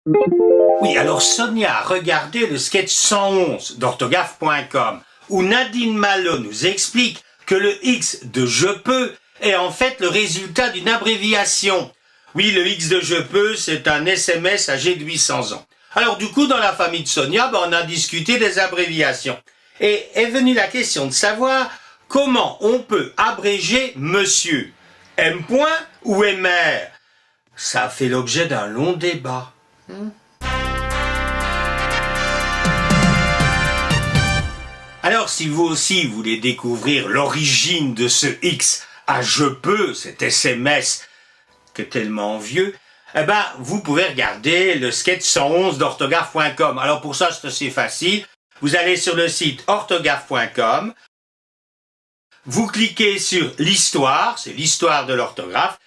Oui, alors Sonia a regardé le sketch 111 d'orthographe.com où Nadine Malo nous explique que le X de je peux est en fait le résultat d'une abréviation. Oui, le X de je peux, c'est un SMS âgé de 800 ans. Alors du coup, dans la famille de Sonia, on a discuté des abréviations. Et est venue la question de savoir comment on peut abréger monsieur. M. ou MR? Ça a fait l'objet d'un long débat. Alors, si vous aussi voulez découvrir l'origine de ce X à je peux, cet SMS qui est tellement vieux, vous pouvez regarder le sketch 111 d'orthographe.com. Alors pour ça, c'est assez facile. Vous allez sur le site orthographe.com, vous cliquez sur l'histoire, c'est l'histoire de l'orthographe,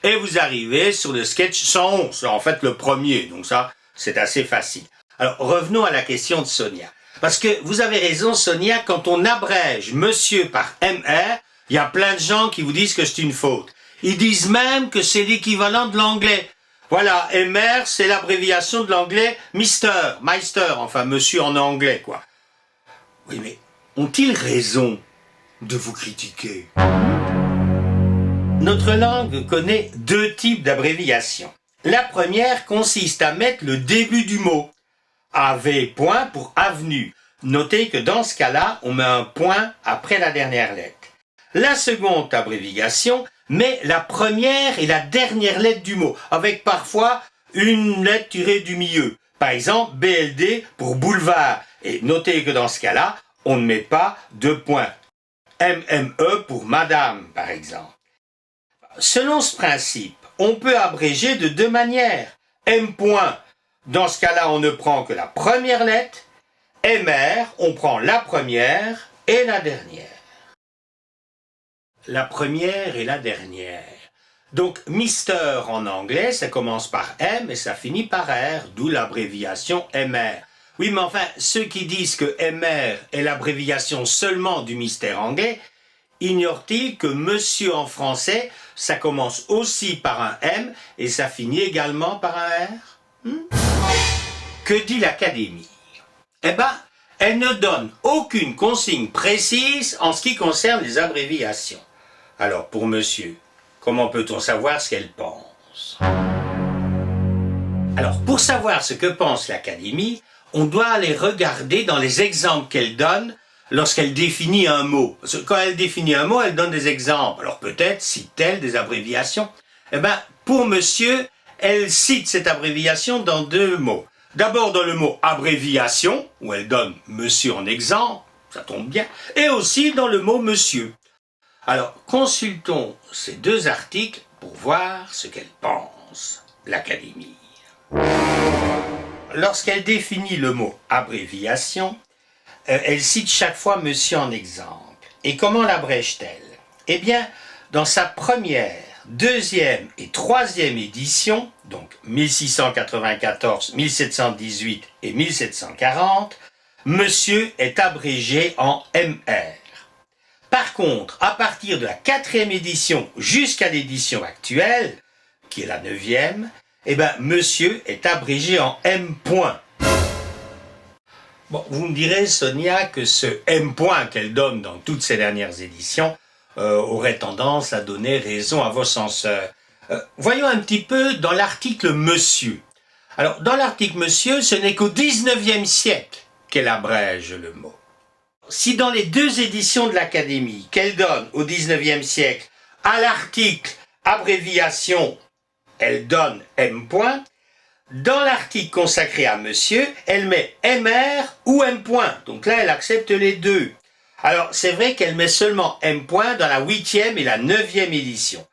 et vous arrivez sur le sketch 111, c'est en fait le premier, donc ça, c'est assez facile. Alors, revenons à la question de Sonia. Parce que vous avez raison, Sonia, quand on abrège monsieur par MR, il y a plein de gens qui vous disent que c'est une faute. Ils disent même que c'est l'équivalent de l'anglais. Voilà, MR, c'est l'abréviation de l'anglais Meister, enfin monsieur en anglais, quoi. Oui, mais ont-ils raison de vous critiquer? Notre langue connaît deux types d'abréviations. La première consiste à mettre le début du mot. AV point pour avenue. Notez que dans ce cas-là, on met un point après la dernière lettre. La seconde abréviation met la première et la dernière lettre du mot, avec parfois une lettre tirée du milieu. Par exemple, BLD pour boulevard. Et notez que dans ce cas-là, on ne met pas de point. MME pour madame, par exemple. Selon ce principe, on peut abréger de deux manières. M point, dans ce cas-là, on ne prend que la première lettre. MR, on prend la première et la dernière. La première et la dernière. Donc, Mister en anglais, ça commence par M et ça finit par R, d'où l'abréviation MR. Oui, mais enfin, ceux qui disent que MR est l'abréviation seulement du mystère anglais, ignorent-ils que monsieur en français, ça commence aussi par un M et ça finit également par un R? Que dit l'Académie? Elle ne donne aucune consigne précise en ce qui concerne les abréviations. Alors, pour monsieur, comment peut-on savoir ce qu'elle pense? Alors, pour savoir ce que pense l'Académie, on doit aller regarder dans les exemples qu'elle donne lorsqu'elle définit un mot. Parce que quand elle définit un mot, elle donne des exemples. Alors peut-être cite-t-elle des abréviations. Pour monsieur, elle cite cette abréviation dans deux mots. D'abord dans le mot abréviation, où elle donne monsieur en exemple, ça tombe bien, et aussi dans le mot monsieur. Alors, consultons ces deux articles pour voir ce qu'elle pense, l'Académie. Lorsqu'elle définit le mot abréviation, elle cite chaque fois monsieur en exemple. Et comment l'abrège-t-elle? Eh bien, dans sa première, deuxième et troisième édition, donc 1694, 1718 et 1740, monsieur est abrégé en MR. Par contre, à partir de la quatrième édition jusqu'à l'édition actuelle, qui est la neuvième, monsieur est abrégé en M. Bon, vous me direz, Sonia, que ce M. qu'elle donne dans toutes ces dernières éditions aurait tendance à donner raison à vos censeurs. Voyons un petit peu dans l'article monsieur. Alors, dans l'article monsieur, ce n'est qu'au XIXe siècle qu'elle abrège le mot. Si dans les deux éditions de l'Académie qu'elle donne au XIXe siècle, à l'article abréviation, elle donne M. Dans l'article consacré à monsieur, elle met MR ou M. Donc là, elle accepte les deux. Alors, c'est vrai qu'elle met seulement M. dans la 8e et la 9e édition.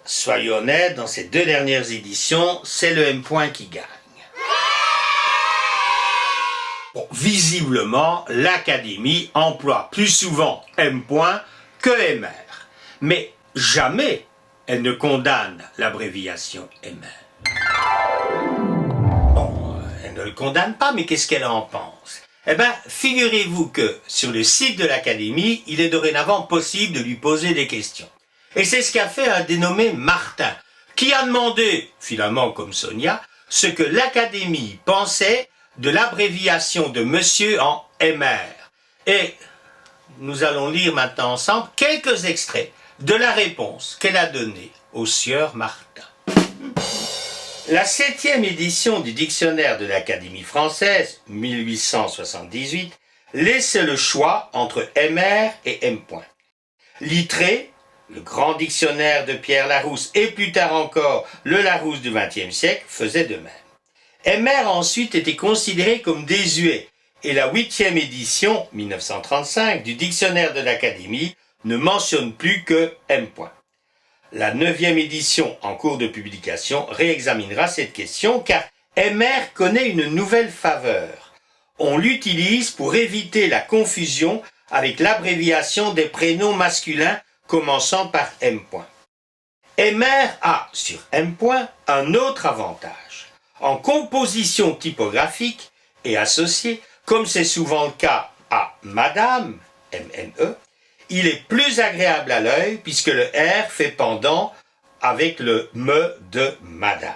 Soyons honnêtes, dans ces deux dernières éditions, c'est le M. qui gagne. Bon, visiblement, l'Académie emploie plus souvent M. que MR. Mais jamais elle ne condamne l'abréviation MR. Bon, elle ne le condamne pas, mais qu'est-ce qu'elle en pense? Figurez-vous que sur le site de l'Académie, il est dorénavant possible de lui poser des questions. Et c'est ce qu'a fait un dénommé Martin, qui a demandé, finalement comme Sonia, ce que l'Académie pensait de l'abréviation de monsieur en MR. Et nous allons lire maintenant ensemble quelques extraits de la réponse qu'elle a donnée au sieur Martin. La 7e édition du dictionnaire de l'Académie française, 1878, laissait le choix entre MR et M. Littré, le grand dictionnaire de Pierre Larousse et plus tard encore le Larousse du XXe siècle faisait de même. MR a ensuite été considéré comme désuet et la 8e édition, 1935, du dictionnaire de l'Académie ne mentionne plus que M. La 9e édition en cours de publication réexaminera cette question car MR connaît une nouvelle faveur. On l'utilise pour éviter la confusion avec l'abréviation des prénoms masculins commençant par M. MR a sur M. un autre avantage. En composition typographique et associée, comme c'est souvent le cas à Madame, MNE, il est plus agréable à l'œil puisque le R fait pendant avec le me de Madame.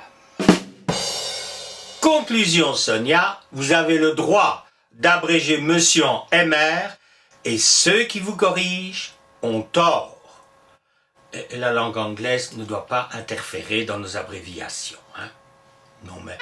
Conclusion Sonia, vous avez le droit d'abréger monsieur en MR et ceux qui vous corrigent ont tort. Et la langue anglaise ne doit pas interférer dans nos abréviations. Non mais...